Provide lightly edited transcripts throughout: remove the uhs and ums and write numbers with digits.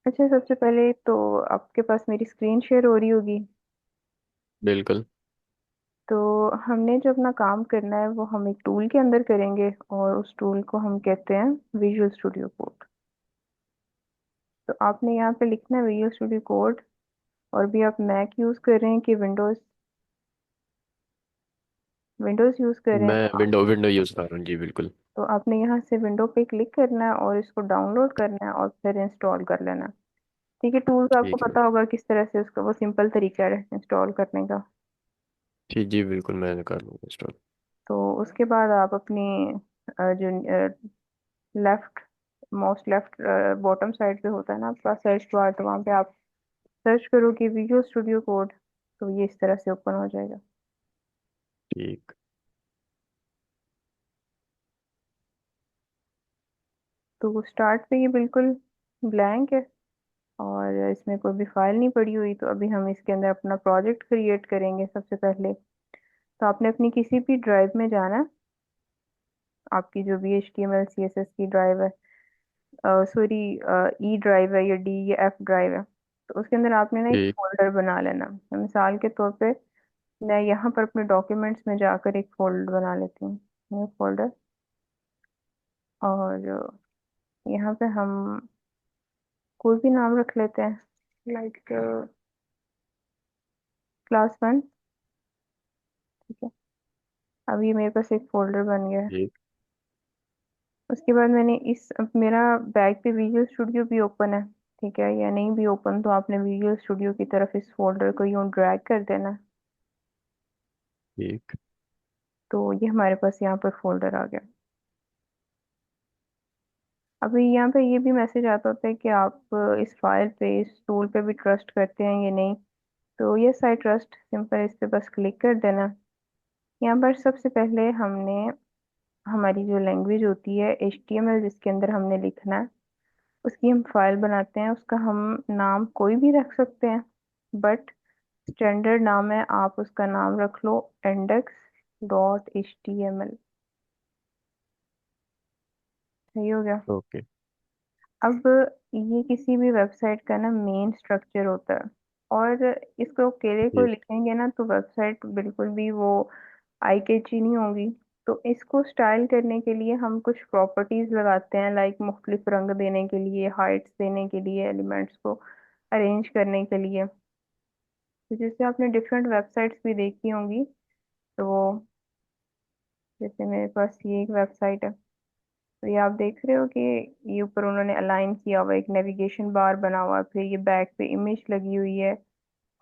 अच्छा, सबसे पहले तो आपके पास मेरी स्क्रीन शेयर हो रही होगी। बिल्कुल। तो हमने जो अपना काम करना है वो हम एक टूल के अंदर करेंगे, और उस टूल को हम कहते हैं विजुअल स्टूडियो कोड। तो आपने यहाँ पे लिखना है विजुअल स्टूडियो कोड। और भी आप मैक यूज कर रहे हैं कि विंडोज विंडोज यूज कर रहे हैं? मैं तो आप विंडो विंडो यूज़ कर रहा हूँ जी, बिल्कुल। तो आपने यहाँ से विंडो पे क्लिक करना है और इसको डाउनलोड करना है और फिर इंस्टॉल कर लेना है। ठीक है, टूल का आपको ठीक है। पता होगा किस तरह से उसका वो सिंपल तरीका है इंस्टॉल करने का। ठीक जी, बिल्कुल मैं कर लूँगा इंस्टॉल। तो उसके बाद आप अपनी जो left most left bottom side पे होता है ना आपका सर्च बार, तो वहाँ पे आप सर्च करोगे विजुअल स्टूडियो कोड, तो ये इस तरह से ओपन हो जाएगा। ठीक। तो स्टार्ट पे ये बिल्कुल ब्लैंक है और इसमें कोई भी फाइल नहीं पड़ी हुई। तो अभी हम इसके अंदर अपना प्रोजेक्ट क्रिएट करेंगे सबसे पहले। तो आपने अपनी किसी भी ड्राइव में जाना है, आपकी जो भी HTML CSS की ड्राइव है, सॉरी, ई ड्राइव है या डी या एफ ड्राइव है, तो उसके अंदर आपने ना एक ठीक। फोल्डर बना लेना। तो मिसाल के तौर पे मैं यहाँ पर अपने डॉक्यूमेंट्स में जाकर एक फोल्डर बना लेती हूँ, न्यू फोल्डर। और यहाँ पे हम कोई भी नाम रख लेते हैं, लाइक क्लास 1। ठीक है, अब ये मेरे पास एक फोल्डर बन गया है। ठीक। उसके बाद मैंने इस अब मेरा बैक पे विजुअल स्टूडियो भी ओपन है। ठीक है, या नहीं भी ओपन तो आपने विजुअल स्टूडियो की तरफ इस फोल्डर को यूं ड्रैग कर देना है। ठीक। तो ये हमारे पास यहाँ पर फोल्डर आ गया। अभी यहाँ पे ये भी मैसेज आता होता है कि आप इस फाइल पे इस टूल पे भी ट्रस्ट करते हैं या नहीं। तो यस आई ट्रस्ट, सिंपल इस पे बस क्लिक कर देना। यहाँ पर सबसे पहले हमने हमारी जो लैंग्वेज होती है HTML जिसके अंदर हमने लिखना है, उसकी हम फाइल बनाते हैं। उसका हम नाम कोई भी रख सकते हैं, बट स्टैंडर्ड नाम है, आप उसका नाम रख लो index.html। सही हो गया। ओके। अब ये किसी भी वेबसाइट का ना मेन स्ट्रक्चर होता है, और इसको अकेले को ठीक। लिखेंगे ना तो वेबसाइट बिल्कुल भी वो आई कैची नहीं होगी। तो इसको स्टाइल करने के लिए हम कुछ प्रॉपर्टीज लगाते हैं, लाइक मुख्तलिफ रंग देने के लिए, हाइट्स देने के लिए, एलिमेंट्स को अरेंज करने के लिए। तो जैसे आपने डिफरेंट वेबसाइट्स भी देखी होंगी, तो जैसे मेरे पास ये एक वेबसाइट है, तो ये आप देख रहे हो कि ये ऊपर उन्होंने अलाइन किया हुआ एक नेविगेशन बार बना हुआ है, फिर ये बैक पे इमेज लगी हुई है,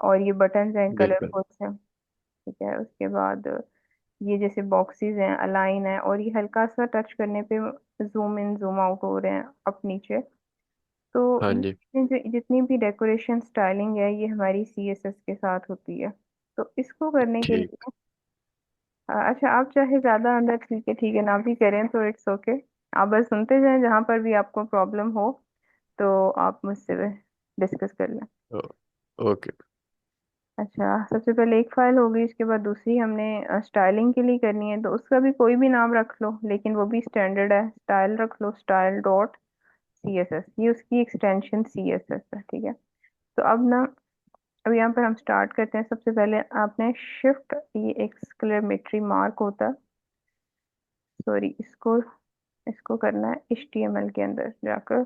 और ये बटन्स हैं बिल्कुल। कलरफुल हैं। ठीक है, उसके बाद ये जैसे बॉक्सेस हैं, अलाइन है, और ये हल्का सा टच करने पे जूम इन जूम आउट हो रहे हैं अप नीचे। तो हाँ ये जी। जितनी भी डेकोरेशन स्टाइलिंग है ये हमारी CSS के साथ होती है। तो इसको करने के ठीक। लिए अच्छा, आप चाहे ज्यादा अंदर ठीक है ना भी करें तो इट्स ओके। आप बस सुनते जाएं, जहां पर भी आपको प्रॉब्लम हो तो आप मुझसे डिस्कस कर लें। ओ, ओके। अच्छा, सबसे पहले एक फाइल होगी, इसके बाद दूसरी हमने स्टाइलिंग के लिए करनी है, तो उसका भी कोई भी नाम रख लो, लेकिन वो भी स्टैंडर्ड है, स्टाइल रख लो, style.css, ये उसकी एक्सटेंशन CSS है। ठीक है, तो अब यहाँ पर हम स्टार्ट करते हैं। सबसे पहले आपने शिफ्ट, ये एक्सक्लेमेटरी मार्क होता है, सॉरी, इसको इसको करना है HTML के अंदर जाकर,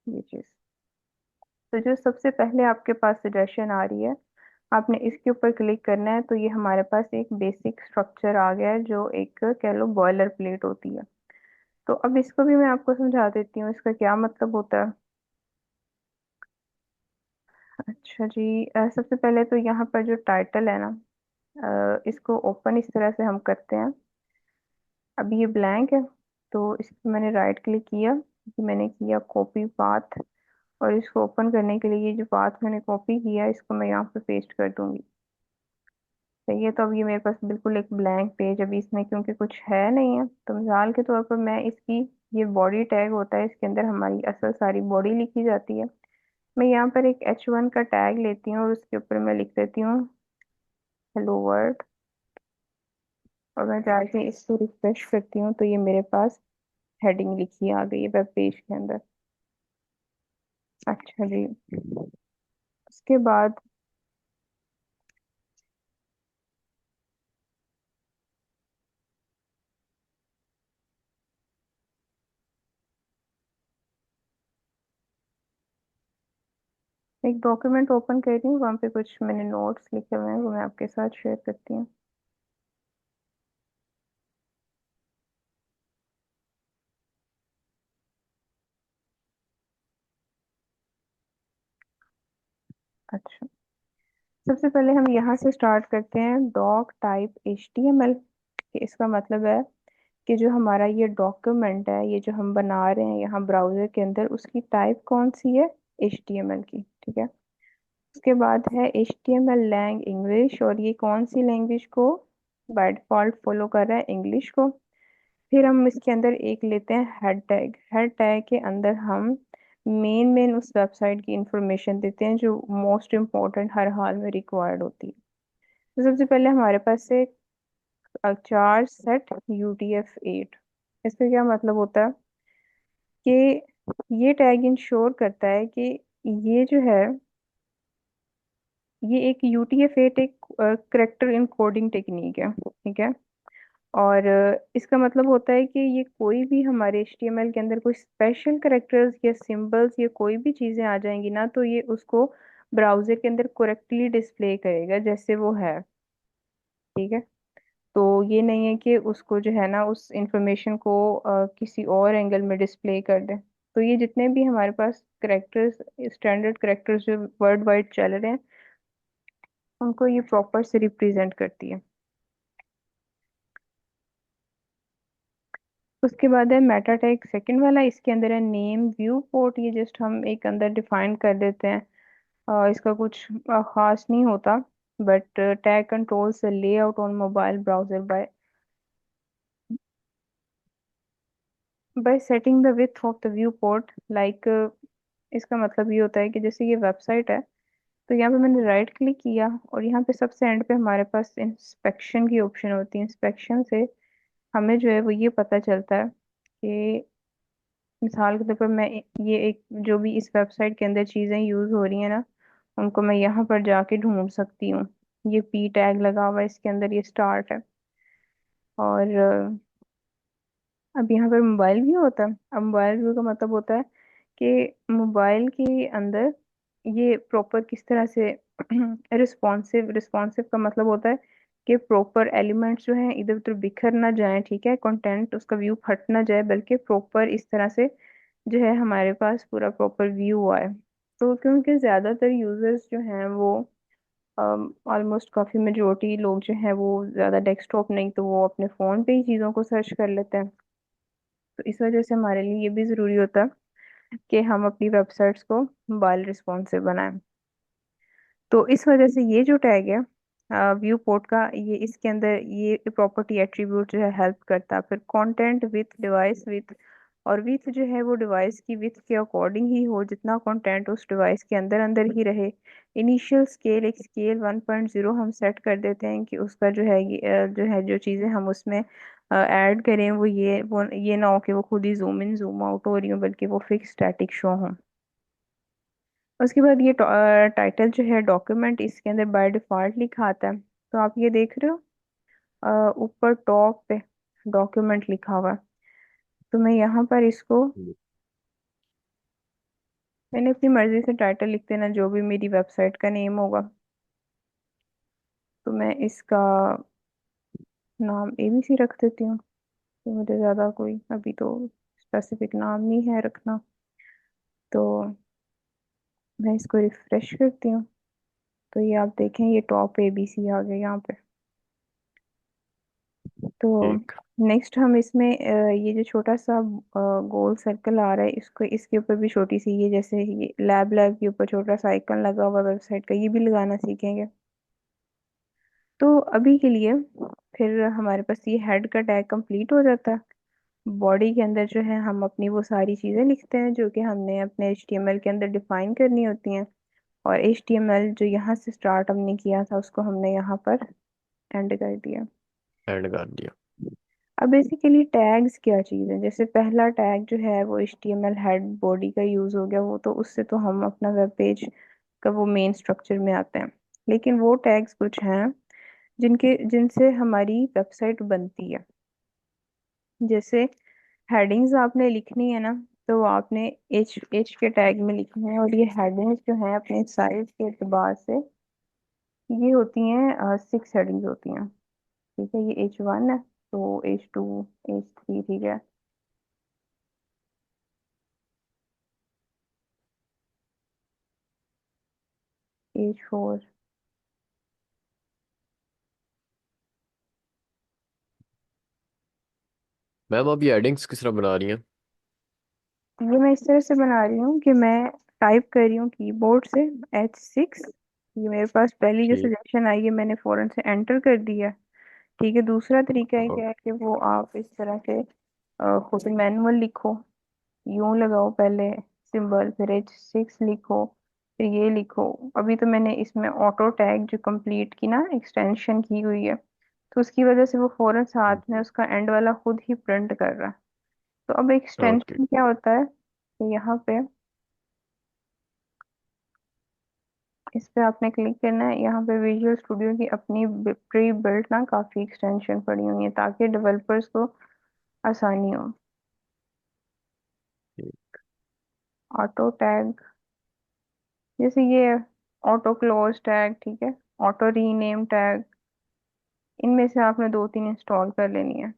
ये चीज। तो जो सबसे पहले आपके पास सजेशन आ रही है, आपने इसके ऊपर क्लिक करना है। तो ये हमारे पास एक बेसिक स्ट्रक्चर आ गया है जो एक कह लो बॉयलर प्लेट होती है। तो अब इसको भी मैं आपको समझा देती हूँ इसका क्या मतलब होता है। अच्छा जी, सबसे पहले तो यहाँ पर जो टाइटल है ना, इसको ओपन इस तरह से हम करते हैं। अभी ये ब्लैंक है, तो इस पर मैंने राइट क्लिक किया, मैंने किया कॉपी पाथ, और इसको ओपन करने के लिए ये जो पाथ मैंने कॉपी किया इसको मैं यहाँ पे पेस्ट कर दूंगी। सही है, तो अब ये मेरे पास बिल्कुल एक ब्लैंक पेज, अभी इसमें क्योंकि कुछ है नहीं है, तो मिसाल के तौर पर मैं इसकी, ये बॉडी टैग होता है, इसके अंदर हमारी असल सारी बॉडी लिखी जाती है। मैं यहाँ पर एक H1 का टैग लेती हूँ और उसके ऊपर मैं लिख देती हूँ हेलो वर्ल्ड, और मैं जाके इसको रिफ्रेश करती हूँ तो ये मेरे पास हेडिंग लिखी आ गई है वेब पेज के अंदर। अच्छा जी। उसके बाद एक डॉक्यूमेंट ओपन कर रही हूँ, वहाँ पे कुछ मैंने नोट्स लिखे हुए हैं, वो मैं आपके साथ शेयर करती हूँ। अच्छा, सबसे पहले हम यहाँ से स्टार्ट करते हैं, डॉक टाइप HTML। इसका मतलब है कि जो हमारा ये डॉक्यूमेंट है, ये जो हम बना रहे हैं यहाँ ब्राउजर के अंदर, उसकी टाइप कौन सी है? HTML की, ठीक है। उसके बाद है HTML लैंग इंग्लिश, और ये कौन सी लैंग्वेज को बाय डिफॉल्ट फॉलो कर रहा है? इंग्लिश को। फिर हम इसके अंदर एक लेते हैं हेड टैग। हेड टैग के अंदर हम मेन मेन उस वेबसाइट की इंफॉर्मेशन देते हैं जो मोस्ट इम्पोर्टेंट हर हाल में रिक्वायर्ड होती है। तो सबसे पहले हमारे पास से चार सेट UTF-8। इसका क्या मतलब होता है कि ये टैग इंश्योर करता है कि ये जो है, ये एक UTF-8 एक करेक्टर इनकोडिंग टेक्निक है, ठीक है। और इसका मतलब होता है कि ये कोई भी हमारे HTML के अंदर कोई स्पेशल करेक्टर्स या सिंबल्स या कोई भी चीजें आ जाएंगी ना, तो ये उसको ब्राउजर के अंदर करेक्टली डिस्प्ले करेगा जैसे वो है, ठीक है। तो ये नहीं है कि उसको जो है ना उस इंफॉर्मेशन को किसी और एंगल में डिस्प्ले कर दे। तो ये जितने भी हमारे पास करेक्टर्स, स्टैंडर्ड करेक्टर्स जो वर्ल्ड वाइड चल रहे हैं, उनको ये प्रॉपर से रिप्रेजेंट करती है। उसके बाद है मेटा टैग सेकंड वाला। इसके अंदर है नेम व्यू पोर्ट। ये जस्ट हम एक अंदर डिफाइन कर देते हैं, इसका कुछ खास नहीं होता। But tag controls layout on mobile browser bye setting the width of the view port, like इसका मतलब ये होता है कि जैसे ये वेबसाइट है, तो यहाँ पे मैंने राइट क्लिक किया और यहाँ पे सबसे एंड पे हमारे पास इंस्पेक्शन की ऑप्शन होती है। इंस्पेक्शन से हमें जो है वो ये पता चलता है कि मिसाल के तौर पर मैं ये एक जो भी इस वेबसाइट के अंदर चीज़ें यूज़ हो रही हैं ना, उनको मैं यहाँ पर जाके ढूंढ सकती हूँ। ये P टैग लगा हुआ है इसके अंदर, ये स्टार्ट है। और अब यहाँ पर मोबाइल व्यू होता है। अब मोबाइल व्यू का मतलब होता है कि मोबाइल के अंदर ये प्रॉपर किस तरह से रिस्पॉन्सिव, रिस्पॉन्सिव का मतलब होता है कि प्रॉपर एलिमेंट्स जो हैं इधर उधर बिखर ना जाए, ठीक है, कंटेंट उसका व्यू फट ना जाए, बल्कि प्रॉपर इस तरह से जो है हमारे पास पूरा प्रॉपर व्यू आए। तो क्योंकि ज़्यादातर यूजर्स जो हैं वो ऑलमोस्ट काफ़ी मेजोरिटी लोग जो हैं वो ज़्यादा डेस्कटॉप नहीं तो वो अपने फ़ोन पे ही चीज़ों को सर्च कर लेते हैं। तो इस वजह से हमारे लिए ये भी ज़रूरी होता है कि हम अपनी वेबसाइट्स को मोबाइल रिस्पॉन्सिव बनाएं। तो इस वजह से ये जो टैग है व्यू पोर्ट का, ये इसके अंदर ये प्रॉपर्टी एट्रीब्यूट जो है हेल्प करता है। फिर कंटेंट विथ डिवाइस विथ, और विथ जो है वो डिवाइस की विथ के अकॉर्डिंग ही हो, जितना कंटेंट उस डिवाइस के अंदर अंदर ही रहे। इनिशियल स्केल, एक स्केल 1.0 हम सेट कर देते हैं कि उसका जो है जो है जो चीज़ें हम उसमें ऐड करें वो ये ना हो कि वो खुद ही जूम इन जूम आउट हो रही हो, बल्कि वो फिक्स स्टैटिक शो हो। उसके बाद ये टाइटल जो है डॉक्यूमेंट, इसके अंदर बाय डिफॉल्ट लिखा आता है। तो आप ये देख रहे हो ऊपर टॉप पे डॉक्यूमेंट लिखा हुआ है। तो मैं यहाँ पर इसको, मैंने अपनी मर्जी से टाइटल लिख देना जो भी मेरी वेबसाइट का नेम होगा। तो मैं इसका नाम ABC रख देती हूँ। तो मुझे ज़्यादा कोई अभी तो स्पेसिफिक नाम नहीं है रखना। तो मैं इसको रिफ्रेश करती हूँ, तो ये आप देखें ये टॉप ABC आ गया यहाँ पे। तो ठीक। नेक्स्ट हम इसमें ये जो छोटा सा गोल सर्कल आ रहा है, इसको इसके ऊपर भी छोटी सी, ये जैसे ये लैब लैब के ऊपर छोटा सा आइकन लगा हुआ वेबसाइट का, ये भी लगाना सीखेंगे। तो अभी के लिए फिर हमारे पास ये हेड का टैग कंप्लीट हो जाता है। बॉडी के अंदर जो है हम अपनी वो सारी चीज़ें लिखते हैं जो कि हमने अपने HTML के अंदर डिफाइन करनी होती हैं। और HTML जो यहाँ से स्टार्ट हमने किया था उसको हमने यहाँ पर एंड कर दिया। एंड कर दिया। अब बेसिकली टैग्स क्या चीज़ है, जैसे पहला टैग जो है वो HTML हेड बॉडी का यूज हो गया, वो तो उससे तो हम अपना वेब पेज का वो मेन स्ट्रक्चर में आते हैं। लेकिन वो टैग्स कुछ हैं जिनसे हमारी वेबसाइट बनती है। जैसे हेडिंग्स आपने लिखनी है ना, तो वो आपने एच एच के टैग में लिखनी है, और ये हेडिंग्स जो हैं अपने साइज के एतबार से ये होती हैं 6 हेडिंग्स होती हैं। ठीक है, ये H1 है, तो H2, H3, ठीक है, H4। मैम अभी एडिंग्स किस तरह बना रही हैं? ये मैं इस तरह से बना रही हूँ कि मैं टाइप कर रही हूँ कीबोर्ड से H6। ये मेरे पास पहली जो ठीक। सजेशन आई है मैंने फौरन से एंटर कर दिया। ठीक है, दूसरा तरीका है ओ, क्या है कि वो आप इस तरह से खुद मैनुअल लिखो, यूं लगाओ पहले सिंबल, फिर H6 लिखो, फिर ये लिखो। अभी तो मैंने इसमें ऑटो टैग जो कंप्लीट की ना एक्सटेंशन की हुई है, तो उसकी वजह से वो फौरन साथ में उसका एंड वाला खुद ही प्रिंट कर रहा है। तो अब ओके। एक्सटेंशन क्या होता है कि यहाँ पे इस पे आपने क्लिक करना है। यहाँ पे विजुअल स्टूडियो की अपनी प्री बिल्ट ना काफी एक्सटेंशन पड़ी हुई है ताकि डेवलपर्स को आसानी हो। ठीक। ऑटो टैग, जैसे ये ऑटो क्लोज टैग, ठीक है, ऑटो रीनेम टैग, इनमें से आपने 2-3 इंस्टॉल कर लेनी है,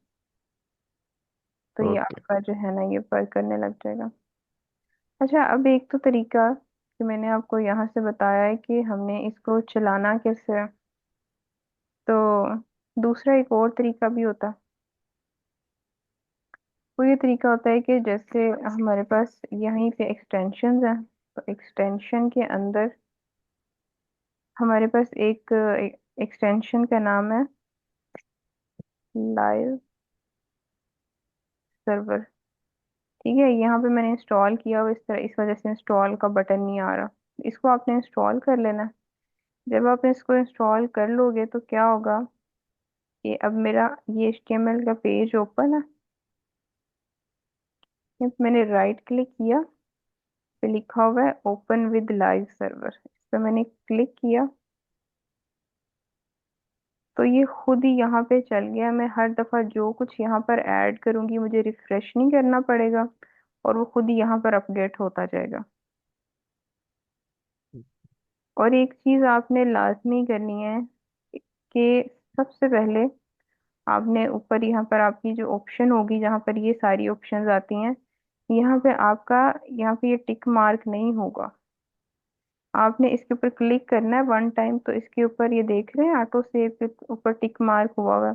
तो ये ओके। आपका जो है ना ये वर्क करने लग जाएगा। अच्छा, अब एक तो तरीका कि मैंने आपको यहाँ से बताया है कि हमने इसको चलाना कैसे है, तो दूसरा एक और तरीका भी होता है। वो ये तरीका होता है कि जैसे हमारे पास यहीं पे एक्सटेंशंस हैं, तो एक्सटेंशन के अंदर हमारे पास एक एक्सटेंशन का नाम है लाइव सर्वर। ठीक है, यहाँ पे मैंने इंस्टॉल किया हुआ, इस तरह इस वजह से इंस्टॉल का बटन नहीं आ रहा। इसको आपने इंस्टॉल कर लेना है। जब आप इसको इंस्टॉल कर लोगे तो क्या होगा कि अब मेरा ये HTML का पेज ओपन है। मैंने राइट क्लिक किया, पे लिखा हुआ है ओपन विद लाइव सर्वर, इस पर मैंने क्लिक किया, तो ये खुद ही यहाँ पे चल गया। मैं हर दफा जो कुछ यहाँ पर ऐड करूंगी मुझे रिफ्रेश नहीं करना पड़ेगा, और वो खुद ही यहाँ पर अपडेट होता जाएगा। और एक चीज आपने लाजमी करनी है कि सबसे पहले आपने ऊपर यहाँ पर आपकी जो ऑप्शन होगी जहाँ पर ये सारी ऑप्शंस आती हैं, यहाँ पे आपका यहाँ पे ये टिक मार्क नहीं होगा। आपने इसके ऊपर क्लिक करना है 1 टाइम, तो इसके ऊपर ये देख रहे हैं ऑटो सेव के ऊपर टिक मार्क हुआ हुआ है,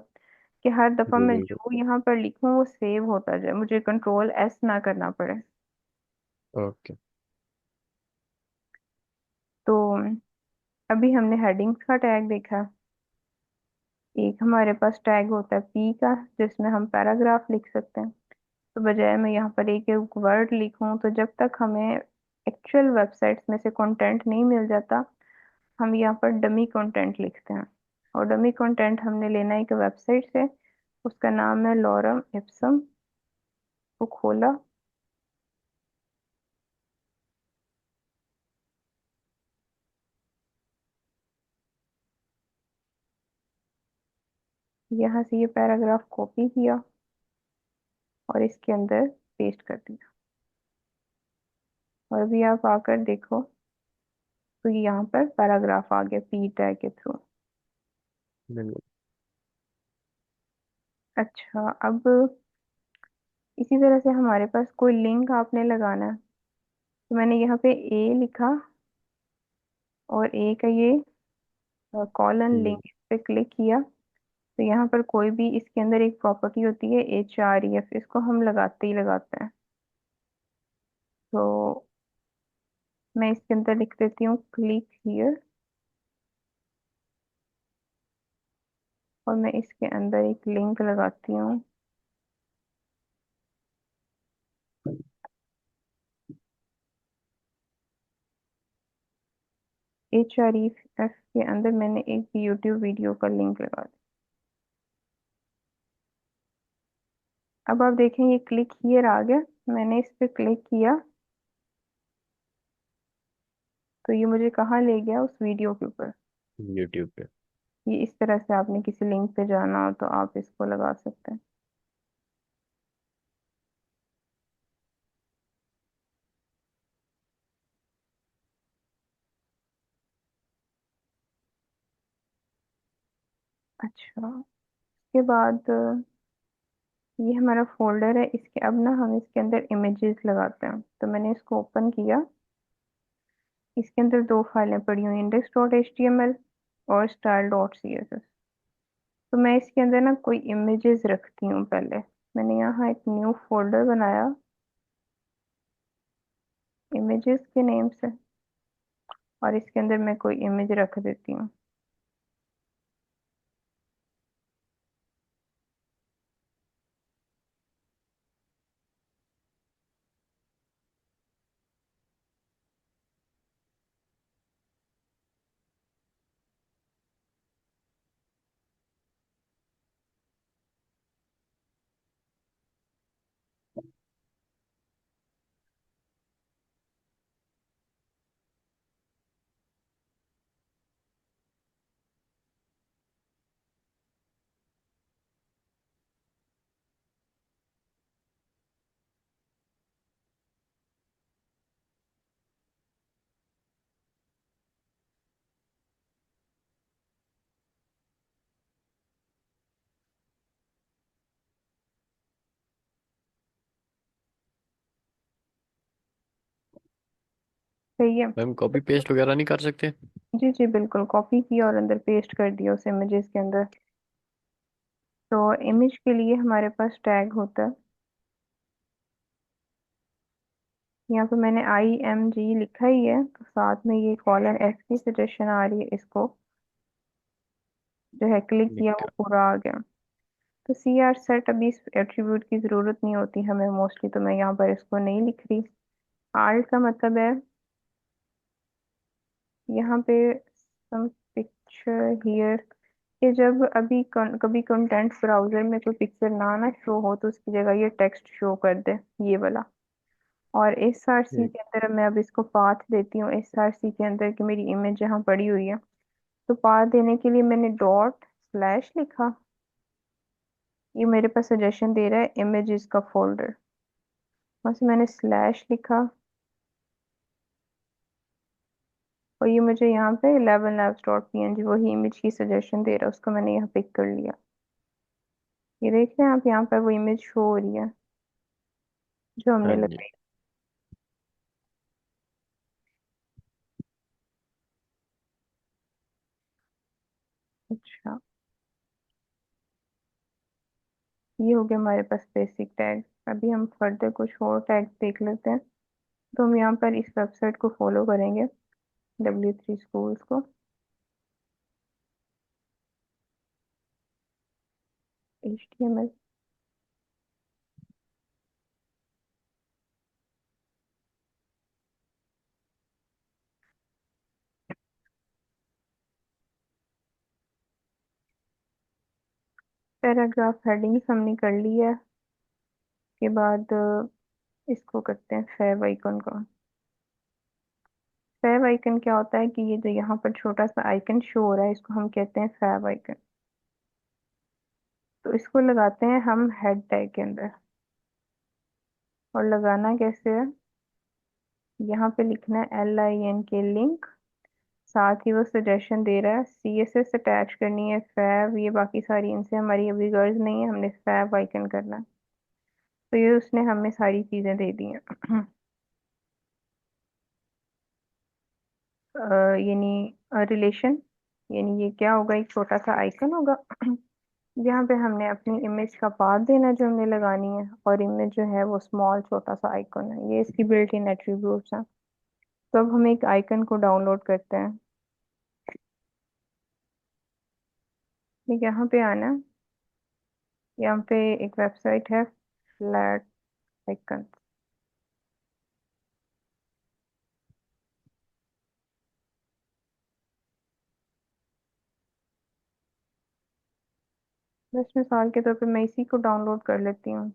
कि हर दफा जी मैं बिल्कुल। जो यहाँ पर लिखूं वो सेव होता जाए, मुझे कंट्रोल S ना करना पड़े। ओके। तो अभी हमने हेडिंग्स का टैग देखा। एक हमारे पास टैग होता है P का, जिसमें हम पैराग्राफ लिख सकते हैं। तो बजाय मैं यहाँ पर एक एक वर्ड लिखूं, तो जब तक हमें एक्चुअल वेबसाइट्स में से कंटेंट नहीं मिल जाता, हम यहाँ पर डमी कंटेंट लिखते हैं। और डमी कंटेंट हमने लेना है एक वेबसाइट से, उसका नाम है लॉरम इप्सम। वो खोला, यहाँ से ये पैराग्राफ कॉपी किया और इसके अंदर पेस्ट कर दिया। और अभी आप आकर देखो, तो ये यहाँ पर पैराग्राफ आ गया P टैग के थ्रू। बिल्कुल। अच्छा, अब इसी तरह से हमारे पास कोई लिंक आपने लगाना है, तो मैंने यहाँ पे A लिखा, और A का ये कॉलन हम्म, लिंक पे क्लिक किया, तो यहाँ पर कोई भी इसके अंदर एक प्रॉपर्टी होती है href, इसको हम लगाते ही लगाते हैं। तो मैं इसके अंदर लिख देती हूँ क्लिक हियर, और मैं इसके अंदर एक लिंक लगाती हूँ। href के अंदर मैंने एक यूट्यूब वीडियो का लिंक लगा दिया। अब आप देखें ये क्लिक हियर आ गया। मैंने इस पे क्लिक किया तो ये मुझे कहाँ ले गया, उस वीडियो के ऊपर। यूट्यूब पे। ये इस तरह से आपने किसी लिंक पे जाना हो तो आप इसको लगा सकते हैं। अच्छा, उसके बाद ये हमारा फोल्डर है। इसके अब ना हम इसके अंदर इमेजेस लगाते हैं। तो मैंने इसको ओपन किया। इसके अंदर दो फाइलें पड़ी हुई, index.html और style.css। तो मैं इसके अंदर ना कोई इमेजेस रखती हूँ पहले। मैंने यहाँ एक न्यू फोल्डर बनाया इमेजेस के नेम से, और इसके अंदर मैं कोई इमेज रख देती हूँ। सही है। मैम कॉपी पेस्ट वगैरह नहीं कर सकते? जी जी बिल्कुल, कॉपी किया और अंदर पेस्ट कर दिया उस इमेजेस के अंदर। तो इमेज के लिए हमारे पास टैग होता है। यहाँ पे मैंने IMG लिखा ही है, तो साथ में ये कॉलन एस की सजेशन आ रही है। इसको जो है क्लिक किया ठीक वो है। पूरा आ गया। तो CR सेट, अभी इस एट्रीब्यूट की जरूरत नहीं होती हमें मोस्टली, तो मैं यहाँ पर इसको नहीं लिख रही। आल्ट का मतलब है यहाँ पे सम पिक्चर हियर, कि जब अभी कभी कंटेंट ब्राउजर में कोई पिक्चर ना ना शो हो तो उसकी जगह ये टेक्स्ट शो कर दे, ये वाला। और SRC ठीक। के अंदर मैं अब इसको पाथ देती हूँ। SRC के अंदर की मेरी इमेज जहाँ पड़ी हुई है, तो पाथ देने के लिए मैंने डॉट स्लैश लिखा। ये मेरे पास सजेशन दे रहा है इमेजेस का फोल्डर। बस मैंने स्लैश लिखा और ये मुझे यहाँ पे 11labs.png वही इमेज की सजेशन दे रहा है, उसको मैंने यहाँ पिक कर लिया। ये देख रहे हैं आप, यहाँ पर वो इमेज शो हो रही है जो हाँ हमने जी। लगाई। अच्छा, ये हो गया हमारे पास बेसिक टैग। अभी हम फर्दर कुछ और टैग देख लेते हैं। तो हम यहाँ पर इस वेबसाइट को फॉलो करेंगे, W3 Schools को। HTML, पैराग्राफ हेडिंग्स हमने कर ली है। के बाद इसको करते हैं फेव आइकन का। फेव आइकन क्या होता है कि ये जो यहाँ पर छोटा सा आइकन शो हो रहा है, इसको हम कहते हैं फेव आइकन। तो इसको लगाते हैं हम हेड टैग के अंदर। और लगाना कैसे है, यहाँ पे लिखना है LINK लिंक। साथ ही वो सजेशन दे रहा है CSS अटैच करनी है, फैब, ये बाकी सारी इनसे हमारी अभी गर्ज नहीं है, हमने फैब आइकन करना है। तो ये उसने हमें सारी चीजें दे दी हैं। यानी रिलेशन, यानी ये क्या होगा, एक छोटा सा आइकन होगा जहाँ पे हमने अपनी इमेज का पाथ देना है जो हमने लगानी है, और इमेज जो है वो स्मॉल छोटा सा आइकन है। ये इसकी बिल्ट इन एट्रीब्यूट्स हैं। तो अब हम एक आइकन को डाउनलोड करते हैं। ठीक, यहाँ पे आना है। यहाँ पे एक वेबसाइट है, फ्लैट आइकन। बस मिसाल के तौर पे मैं इसी को डाउनलोड कर लेती हूँ।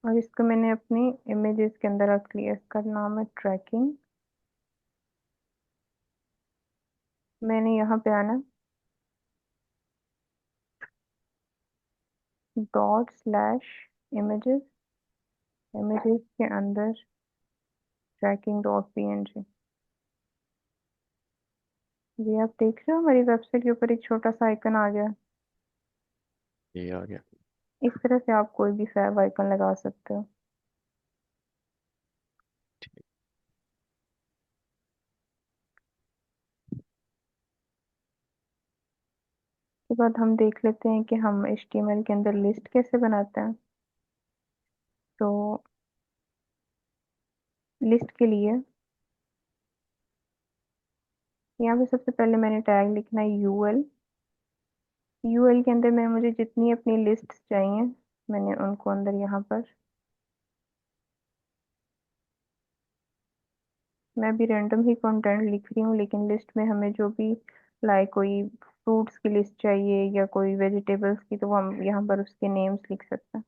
और इसको मैंने अपनी इमेजेस के अंदर रख लिया, इसका नाम है ट्रैकिंग। मैंने यहाँ पे आना, डॉट स्लैश इमेजेस, इमेजेस के अंदर ट्रैकिंग डॉट png। ये आप देख रहे हो हमारी वेबसाइट के ऊपर एक छोटा सा आइकन आ गया। ये आ गया। इस तरह से आप कोई भी फैब आइकन लगा सकते हो। उसके बाद हम देख लेते हैं कि हम HTML के अंदर लिस्ट कैसे बनाते हैं। तो लिस्ट के लिए यहाँ पे सबसे पहले मैंने टैग लिखना है यूएल। यूएल के अंदर मैं मुझे जितनी अपनी लिस्ट चाहिए मैंने उनको अंदर यहाँ पर, मैं भी रैंडम ही कंटेंट लिख रही हूँ, लेकिन लिस्ट में हमें जो भी लाइक कोई फ्रूट्स की लिस्ट चाहिए या कोई वेजिटेबल्स की, तो वो हम यहाँ पर उसके नेम्स लिख सकते हैं।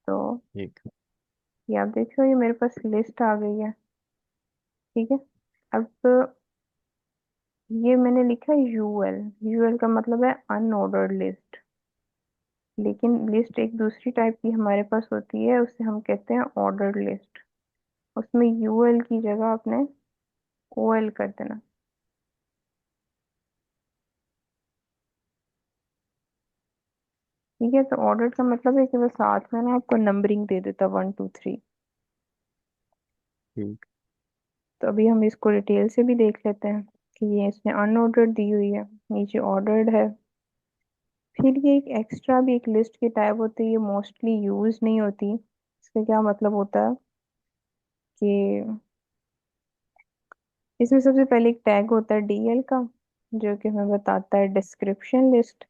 तो ठीक। ये आप देख रहे हो, ये मेरे पास लिस्ट आ गई है। ठीक है। अब ये मैंने लिखा यूएल। यूएल का मतलब है अनऑर्डर्ड लिस्ट। लेकिन लिस्ट एक दूसरी टाइप की हमारे पास होती है, उसे हम कहते हैं ऑर्डर्ड लिस्ट। उसमें यूएल की जगह आपने ओएल कर देना। ठीक है। तो ऑर्डर्ड का मतलब है कि वो साथ में ना आपको नंबरिंग दे देता 1 2 3। ठीक। तो अभी हम इसको डिटेल से भी देख लेते हैं कि ये इसमें अनऑर्डर्ड दी हुई है, नीचे ऑर्डर्ड है। फिर ये एक एक्स्ट्रा भी एक लिस्ट की टाइप होती है, ये मोस्टली यूज नहीं होती। इसका क्या मतलब होता है कि इसमें सबसे पहले एक टैग होता है डीएल का, जो कि हमें बताता है डिस्क्रिप्शन लिस्ट।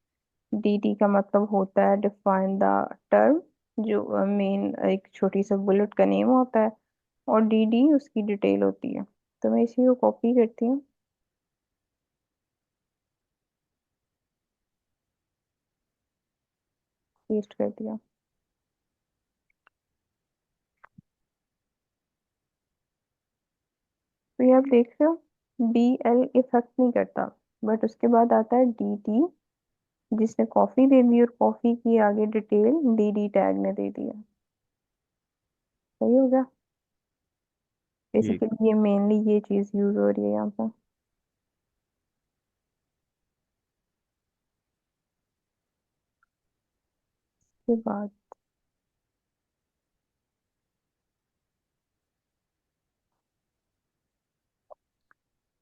डीडी का मतलब होता है डिफाइन द टर्म, जो मेन एक छोटी सा बुलेट का नेम होता है। और डीडी उसकी डिटेल होती है। तो मैं इसी को कॉपी करती हूँ, पेस्ट कर दिया। तो ये आप देख रहे हो डी एल इफेक्ट नहीं करता, बट उसके बाद आता है डी टी, जिसने कॉफी दे दी और कॉफी की आगे डिटेल डी डी टैग ने दे दिया। सही हो गया। ठीक। बेसिकली ये मेनली ये चीज यूज हो रही है यहाँ पर। उसके बाद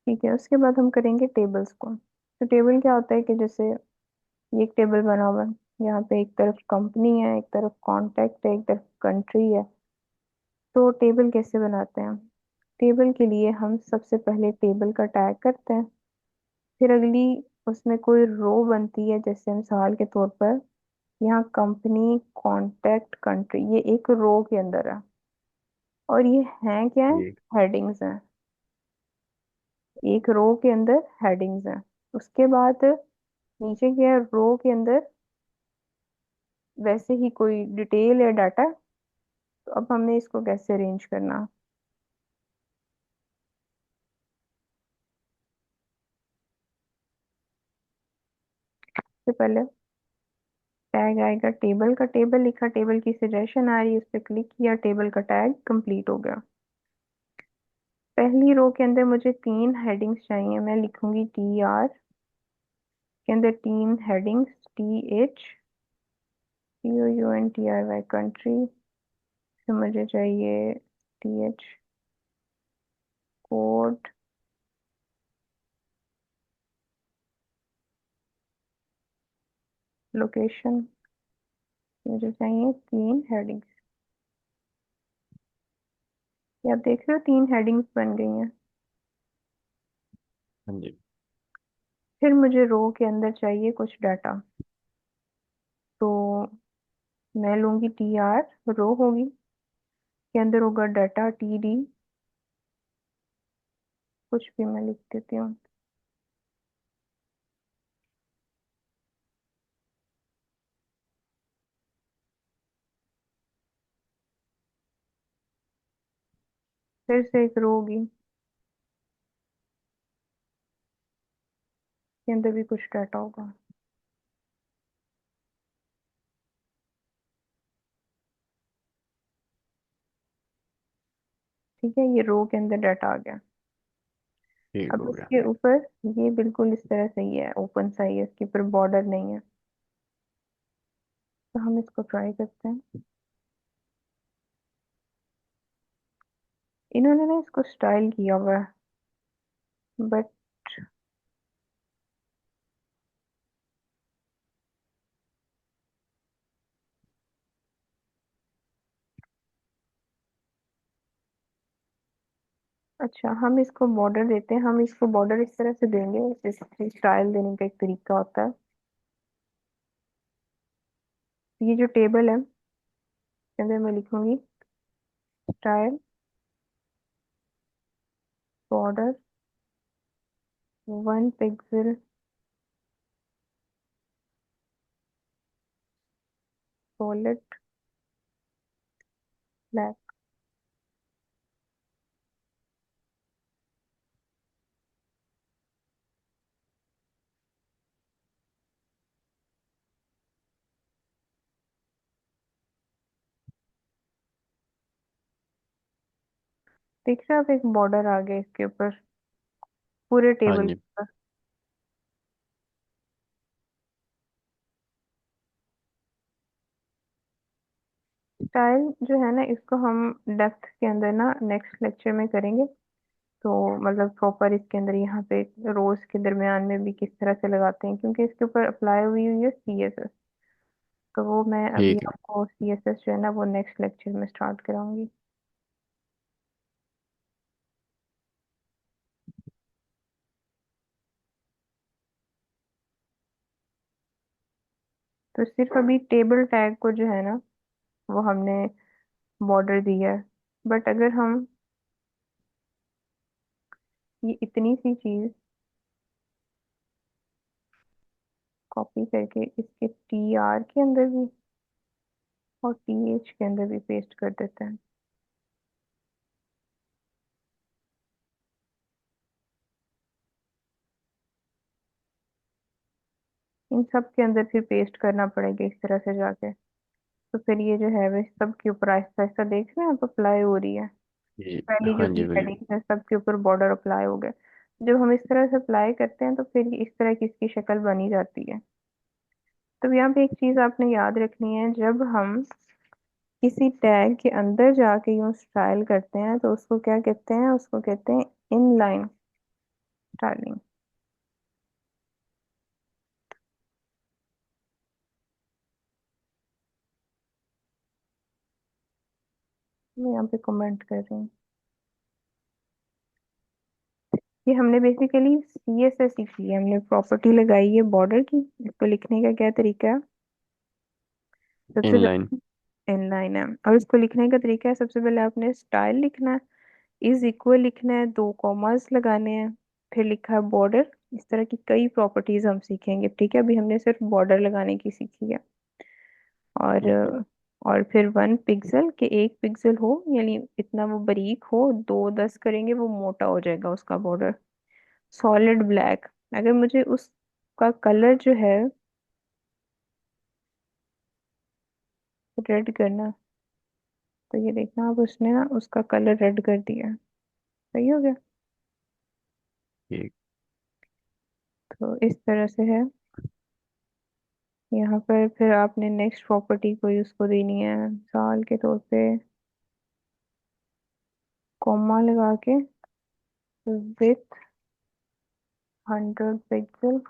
ठीक है, उसके बाद हम करेंगे टेबल्स को। तो टेबल क्या होता है कि जैसे ये एक टेबल बना हुआ है, यहाँ पे एक तरफ कंपनी है, एक तरफ कॉन्टेक्ट है, एक तरफ कंट्री है। तो टेबल कैसे बनाते हैं? टेबल के लिए हम सबसे पहले टेबल का टैग करते हैं। फिर अगली उसमें कोई रो बनती है, जैसे मिसाल के तौर पर यहाँ कंपनी कॉन्टेक्ट कंट्री, ये एक रो के अंदर है। और ये है क्या है? ठीक। हेडिंग्स हैं। एक रो के अंदर हेडिंग्स हैं। उसके बाद नीचे क्या है? रो के अंदर वैसे ही कोई डिटेल या डाटा। तो अब हमने इसको कैसे अरेंज करना? सबसे पहले टैग आएगा टेबल का, टेबल लिखा, टेबल की सजेशन आ रही है, उस पर क्लिक किया, टेबल का टैग कंप्लीट हो गया। पहली रो के अंदर मुझे 3 हेडिंग्स चाहिए, मैं लिखूंगी TR के अंदर 3 हेडिंग्स, TH, COUNTRY कंट्री। फिर मुझे चाहिए TH कोड, लोकेशन। मुझे चाहिए 3 हेडिंग्स। ये आप देख रहे हो 3 हेडिंग्स बन गई हैं। हाँ जी। फिर मुझे रो के अंदर चाहिए कुछ डाटा। तो मैं लूंगी TR, रो होगी, के अंदर होगा डाटा TD, कुछ भी मैं लिख देती हूँ। फिर से एक रो होगी, के अंदर भी कुछ डाटा होगा। ठीक है, ये रो के अंदर डाटा आ गया। ठीक अब हो गया। इसके ऊपर, ये बिल्कुल इस तरह सही है, ओपन सा ही है, इसके ऊपर बॉर्डर नहीं है। तो हम इसको ट्राई करते हैं। इन्होंने ना इसको स्टाइल किया हुआ है, बट अच्छा, हम इसको बॉर्डर देते हैं। हम इसको बॉर्डर इस तरह से देंगे, जैसे स्टाइल देने का एक तरीका होता है। ये जो टेबल है, इसके अंदर मैं लिखूंगी style border 1 pixel solid black. देख रहे हैं आप, एक बॉर्डर आ गया इसके ऊपर, पूरे हाँ टेबल जी। पर। स्टाइल जो है ना, इसको हम डेप्थ के अंदर ना नेक्स्ट लेक्चर में करेंगे। तो मतलब प्रॉपर इसके अंदर यहाँ पे रोज के दरमियान में भी किस तरह से लगाते हैं, क्योंकि इसके ऊपर अप्लाई हुई हुई है CSS। तो वो मैं अभी ठीक है। आपको CSS जो है ना, वो नेक्स्ट लेक्चर में स्टार्ट कराऊंगी। तो सिर्फ अभी टेबल टैग को जो है ना, वो हमने बॉर्डर दिया है। बट अगर हम ये इतनी सी चीज कॉपी करके इसके TR के अंदर भी और TH के अंदर भी पेस्ट कर देते हैं, इन सब के अंदर फिर पेस्ट करना पड़ेगा इस तरह से जाके। तो फिर ये जो है वे सबके ऊपर आहिस्ता आहिस्ता देख रहे हैं आप, अप्लाई हो रही है। ये पहली जो हाँ की जी बिल्कुल। हेडिंग है, सबके ऊपर बॉर्डर अप्लाई हो गए। जब हम इस तरह से अप्लाई करते हैं तो फिर ये इस तरह की इसकी शक्ल बनी जाती है। तो यहाँ पे एक चीज आपने याद रखनी है, जब हम किसी टैग के अंदर जाके यूं स्टाइल करते हैं तो उसको क्या कहते हैं, उसको कहते हैं इनलाइन स्टाइलिंग। मैं यहाँ पे कमेंट कर रही हूँ। ये हमने बेसिकली CSS सीखी है, हमने प्रॉपर्टी लगाई है बॉर्डर की। इसको लिखने का क्या तरीका है, सबसे इनलाइन। पहले इनलाइन है। और इसको लिखने का तरीका है, सबसे पहले आपने स्टाइल लिखना है, इज इक्वल लिखना है, 2 कॉमास लगाने हैं, फिर लिखा है बॉर्डर। इस तरह की कई प्रॉपर्टीज हम सीखेंगे। ठीक है, अभी हमने सिर्फ बॉर्डर लगाने की सीखी है। और ठीक है। और फिर 1 पिक्सल के 1 पिक्सल हो, यानी इतना वो बारीक हो, 2 10 करेंगे वो मोटा हो जाएगा उसका बॉर्डर। सॉलिड ब्लैक, अगर मुझे उसका कलर जो है रेड करना, तो ये देखना आप, उसने ना उसका कलर रेड कर दिया। सही हो गया। ठीक। तो इस तरह से है। यहाँ पर फिर आपने नेक्स्ट प्रॉपर्टी कोई उसको देनी है, मिसाल के तौर पे कॉमा लगा के विथ 100 पिक्सल।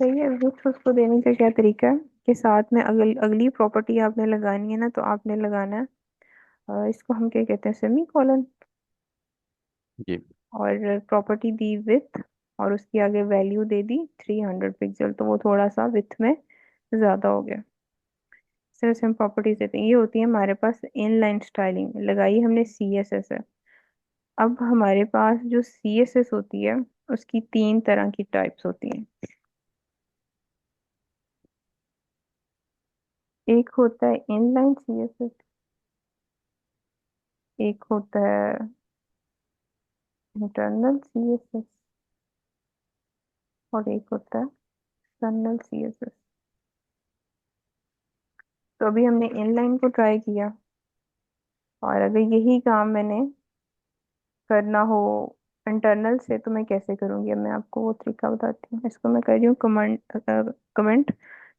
सही है, विथ उसको देने का क्या तरीका है, के साथ में अगली प्रॉपर्टी आपने लगानी है ना, तो आपने लगाना है इसको हम क्या कहते हैं, सेमी कॉलन। जी। और प्रॉपर्टी दी विथ, और उसकी आगे वैल्यू दे दी 300 पिक्सल, तो वो थोड़ा सा विथ में ज्यादा हो गया। इस तरह से हम प्रॉपर्टीज देते हैं। ये होती है हमारे पास इनलाइन स्टाइलिंग, लगाई हमने सी एस एस है। अब हमारे पास जो सी एस एस होती है, उसकी तीन तरह की टाइप्स होती हैं। एक होता है इनलाइन सी एस एस, एक होता है इंटरनल सी एस एस, और एक होता है एक्सटर्नल सी एस एस। तो अभी हमने इनलाइन को ट्राई किया, और अगर यही काम मैंने करना हो इंटरनल से, तो मैं कैसे करूंगी? अब मैं आपको वो तरीका बताती हूँ। इसको मैं कर रही हूँ कमेंट। कमेंट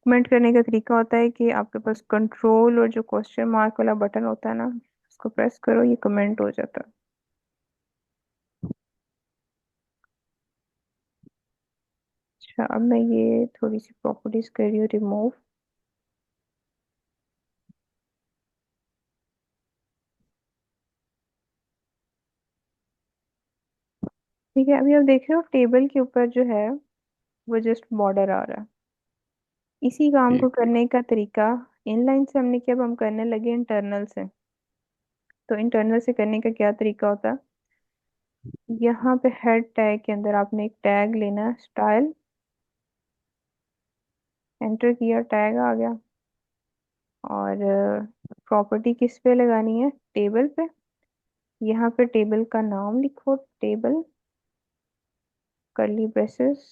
कमेंट करने का तरीका होता है कि आपके पास कंट्रोल और जो क्वेश्चन मार्क वाला बटन होता है ना, उसको प्रेस करो, ये कमेंट हो जाता है। अच्छा, अब मैं ये थोड़ी सी प्रॉपर्टीज कर रही हूँ रिमूव। ठीक है, अभी आप देख रहे हो टेबल के ऊपर जो है वो जस्ट बॉर्डर आ रहा है। इसी काम को ठीक। करने का तरीका इनलाइन से हमने किया, अब हम करने लगे इंटरनल से। तो इंटरनल से करने का क्या तरीका होता है? यहाँ पे हेड टैग के अंदर आपने एक टैग लेना है, स्टाइल। एंटर किया, टैग आ गया। और प्रॉपर्टी किस पे लगानी है? टेबल पे। यहाँ पे टेबल का नाम लिखो, टेबल, करली ब्रेसेस,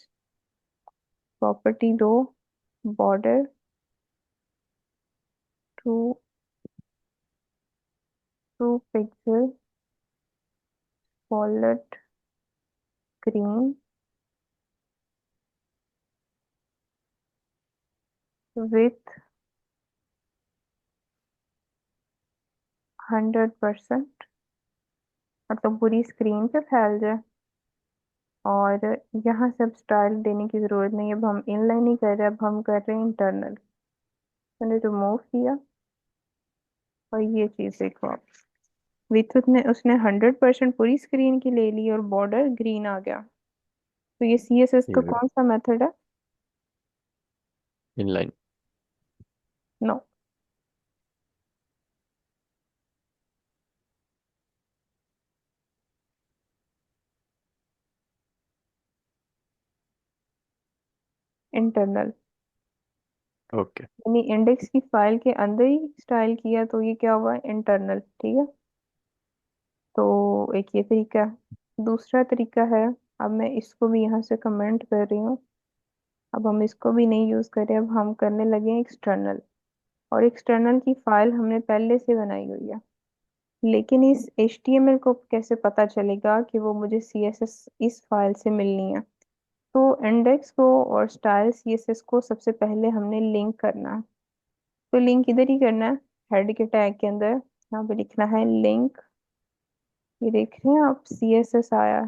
प्रॉपर्टी दो, border 2 pixel, solid green, with 100%, मतलब पूरी स्क्रीन पे फैल जाए। और यहाँ से अब स्टाइल देने की जरूरत नहीं है, अब हम इनलाइन ही कर रहे हैं, अब हम कर रहे हैं इंटरनल। मैंने रिमूव किया, और ये चीज देखो आप, विथ उसने उसने 100% पूरी स्क्रीन की ले ली, और बॉर्डर ग्रीन आ गया। तो ये सी एस एस का ठीक है। कौन सा मेथड है? इनलाइन। No, internal. ओके। यानी इंडेक्स की फाइल के अंदर ही स्टाइल किया, तो ये क्या हुआ? इंटरनल। ठीक है, तो एक ये तरीका है। दूसरा तरीका है, अब मैं इसको भी यहाँ से कमेंट कर रही हूँ। अब हम इसको भी नहीं यूज कर रहे, अब हम करने लगे हैं एक्सटर्नल। और एक्सटर्नल की फाइल हमने पहले से बनाई हुई है, लेकिन इस HTML को कैसे पता चलेगा कि वो मुझे CSS इस फाइल से मिलनी है? तो इंडेक्स को और स्टाइल CSS को सबसे पहले हमने लिंक करना है। तो लिंक इधर ही करना है, हेड के टैग के अंदर यहाँ पे लिखना है लिंक। ये देख रहे हैं आप, CSS आया,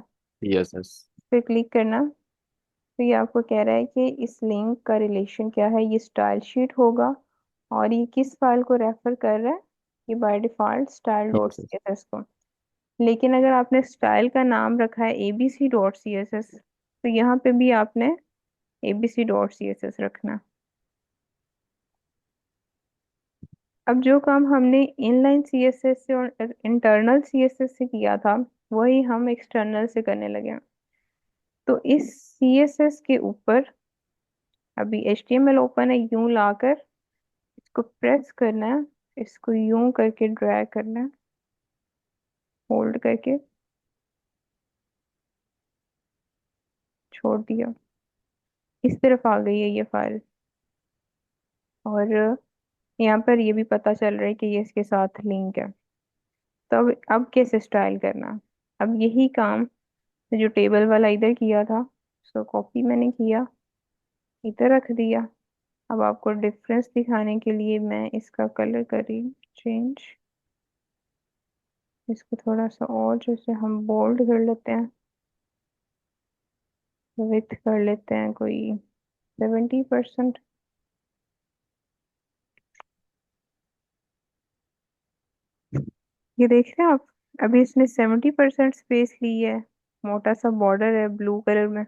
यस यस। इस पे क्लिक करना। तो ये आपको कह रहा है कि इस लिंक का रिलेशन क्या है, ये स्टाइल शीट होगा। और ये किस फाइल को रेफर कर रहा है? ये by default style dot S C S. S S को। लेकिन अगर आपने स्टाइल का नाम रखा है ABC dot C S S, तो यहाँ पे भी आपने ABC dot C S S रखना। अब जो काम हमने इनलाइन CSS से और इंटरनल CSS से किया था, वही हम एक्सटर्नल से करने लगे हैं। तो इस CSS के ऊपर अभी HTML ओपन है, यूं लाकर इसको प्रेस करना है, इसको यूं करके ड्रैग करना है, होल्ड करके छोड़ दिया। इस तरफ आ गई है ये फाइल। और यहाँ पर ये भी पता चल रहा है कि ये इसके साथ लिंक है। तो अब कैसे स्टाइल करना? अब यही काम जो टेबल वाला इधर किया था, उसको कॉपी मैंने किया, इधर रख दिया। अब आपको डिफरेंस दिखाने के लिए मैं इसका कलर कर रही हूँ चेंज। इसको थोड़ा सा और जैसे हम बोल्ड कर लेते हैं, विथ कर लेते हैं कोई 70%। ये देख रहे हैं आप, अभी इसने 70% स्पेस ली है, मोटा सा बॉर्डर है ब्लू कलर में।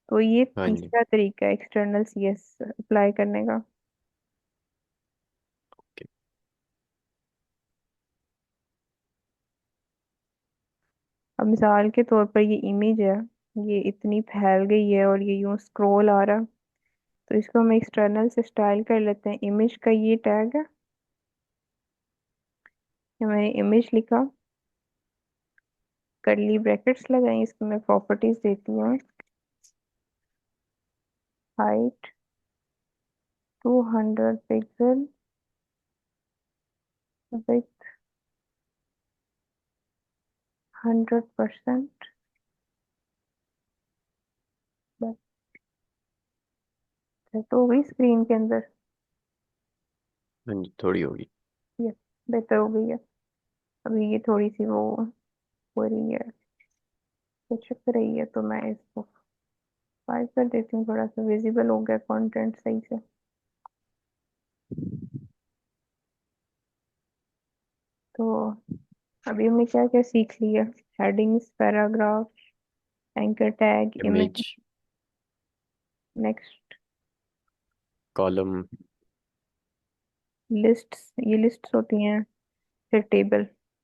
तो ये हाँ जी। तीसरा तरीका है एक्सटर्नल सीएस अप्लाई करने का। ओके। अब मिसाल के तौर पर ये इमेज है, ये इतनी फैल गई है और ये यूं स्क्रॉल आ रहा, तो इसको हम एक्सटर्नल से स्टाइल कर लेते हैं। इमेज का ये टैग है, ये मैंने इमेज लिखा, कर्ली ब्रैकेट्स लगाई, इसको मैं प्रॉपर्टीज देती हूँ। Height 200 pixel, with 100%। बस सेट हो गई स्क्रीन के अंदर। हाँ जी, थोड़ी होगी। ये बेहतर हो गई है। अभी ये थोड़ी सी वो हो रही है, चिपक रही है, तो मैं इसको फाइव कर देती हूँ, थोड़ा सा विजिबल हो गया कंटेंट सही से। तो अभी हमने क्या क्या सीख लिया? Headings, paragraph, anchor tag, image. Image, next column. Lists, ये लिस्ट्स होती हैं, फिर टेबल।